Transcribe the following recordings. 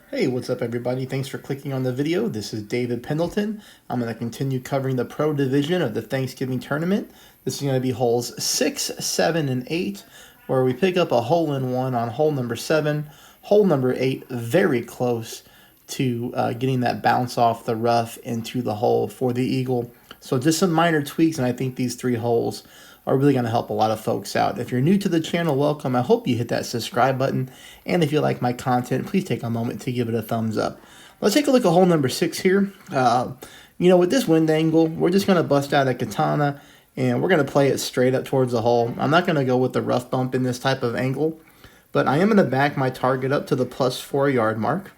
Hey, what's up everybody? Thanks for clicking on the video. This is David Pendleton. I'm going to continue covering the pro division of the Thanksgiving tournament. This is going to be holes 6, 7, and 8, where we pick up a hole-in-one on hole number 7. Hole number 8, very close to getting that bounce off the rough into the hole for the eagle. So just some minor tweaks, and I think these 3 holes are really going to help a lot of folks out. If you're new to the channel, welcome. I hope you hit that subscribe button. And if you like my content, please take a moment to give it a thumbs up. Let's take a look at hole number 6 here. With this wind angle, we're just going to bust out a katana and we're going to play it straight up towards the hole. I'm not going to go with the rough bump in this type of angle, but I am going to back my target up to the plus 4 yard mark.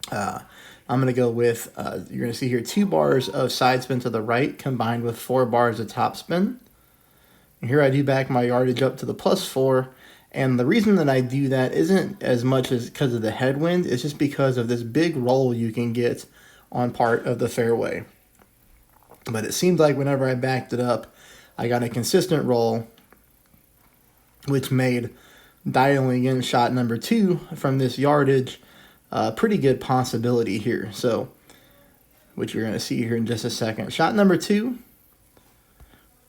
I'm going to go with, you're going to see here, 2 bars of side spin to the right combined with 4 bars of top spin. Here I do back my yardage up to the plus 4, and the reason that I do that isn't as much as because of the headwind, it's just because of this big roll you can get on part of the fairway. But it seemed like whenever I backed it up, I got a consistent roll, which made dialing in shot number 2 from this yardage a pretty good possibility here. So, which you're going to see here in just a second. Shot number 2.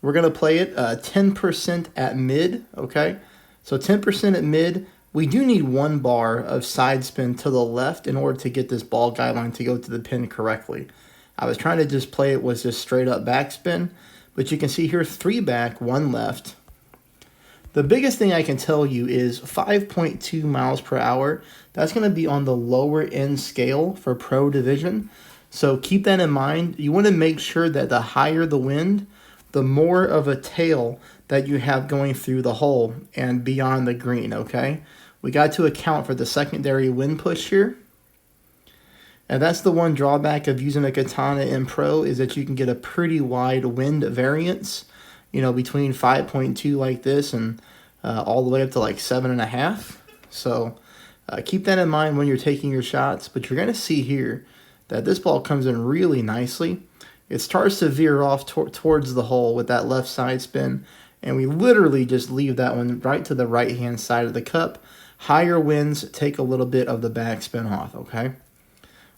We're going to play it 10% at mid, okay? So 10% at mid. We do need 1 bar of side spin to the left in order to get this ball guideline to go to the pin correctly. I was trying to just play it with just straight up backspin, but you can see here 3 back, 1 left. The biggest thing I can tell you is 5.2 miles per hour. That's going to be on the lower end scale for pro division. So keep that in mind. You want to make sure that the higher the wind, the more of a tail that you have going through the hole and beyond the green, okay? We got to account for the secondary wind push here. And that's the one drawback of using a katana in pro, is that you can get a pretty wide wind variance, between 5.2 like this and all the way up to like 7.5. So keep that in mind when you're taking your shots. But you're going to see here that this ball comes in really nicely. It starts to veer off towards the hole with that left side spin, and we literally just leave that one right to the right-hand side of the cup. Higher winds take a little bit of the backspin off, okay?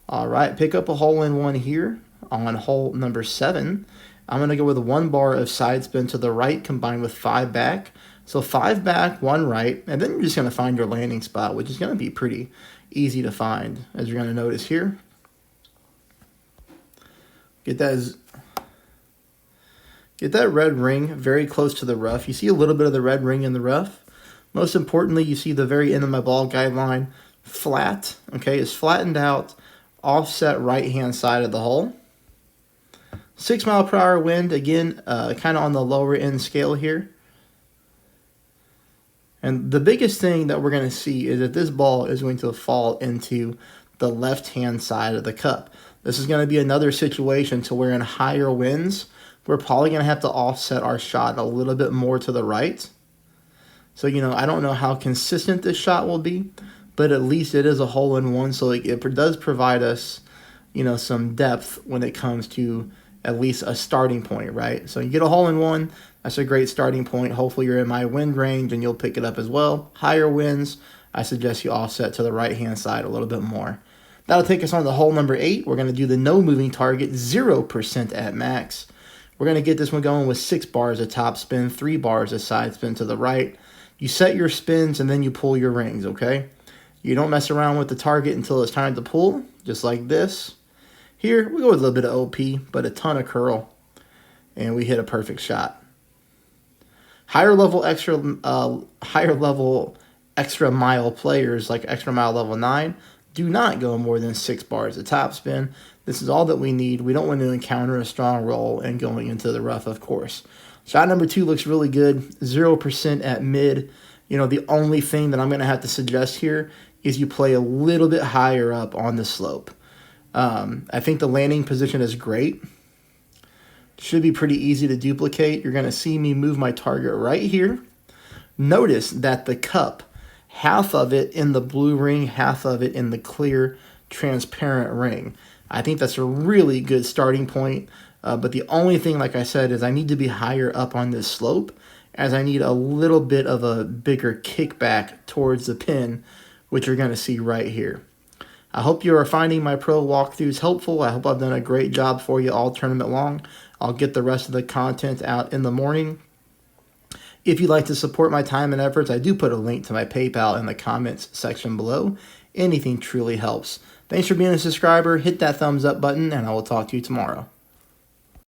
All right, pick up a hole-in-one here on hole number 7. I'm going to go with 1 bar of side spin to the right combined with 5 back. So 5 back, 1 right, and then you're just going to find your landing spot, which is going to be pretty easy to find, as you're going to notice here. Get that red ring very close to the rough. You see a little bit of the red ring in the rough. Most importantly, you see the very end of my ball guideline flat. Okay, it's flattened out, offset right-hand side of the hole. 6 mile per hour wind, again, kind of on the lower end scale here. And the biggest thing that we're going to see is that this ball is going to fall into the left-hand side of the cup. This is going to be another situation to where in higher winds, we're probably going to have to offset our shot a little bit more to the right. So, I don't know how consistent this shot will be, but at least it is a hole-in-one, so it does provide us, some depth when it comes to at least a starting point, right? So you get a hole-in-one, that's a great starting point. Hopefully you're in my wind range and you'll pick it up as well. Higher winds, I suggest you offset to the right-hand side a little bit more. That'll take us on to hole number 8. We're going to do the no moving target, 0% at max. We're going to get this one going with 6 bars of top spin, 3 bars of side spin to the right. You set your spins and then you pull your rings, okay? You don't mess around with the target until it's time to pull, just like this. Here, we go with a little bit of OP, but a ton of curl, and we hit a perfect shot. Higher level extra mile players, like extra mile level 9, do not go more than 6 bars of top spin. This is all that we need. We don't want to encounter a strong roll and going into the rough, of course. Shot number 2 looks really good. 0% at mid. The only thing that I'm going to have to suggest here is you play a little bit higher up on the slope. I think the landing position is great. Should be pretty easy to duplicate. You're going to see me move my target right here. Notice that the cup, half of it in the blue ring, half of it in the clear, transparent ring. I think that's a really good starting point. But the only thing, like I said, is I need to be higher up on this slope, as I need a little bit of a bigger kickback towards the pin, which you're going to see right here. I hope you are finding my pro walkthroughs helpful. I hope I've done a great job for you all tournament long. I'll get the rest of the content out in the morning. If you'd like to support my time and efforts, I do put a link to my PayPal in the comments section below. Anything truly helps. Thanks for being a subscriber. Hit that thumbs up button, and I will talk to you tomorrow.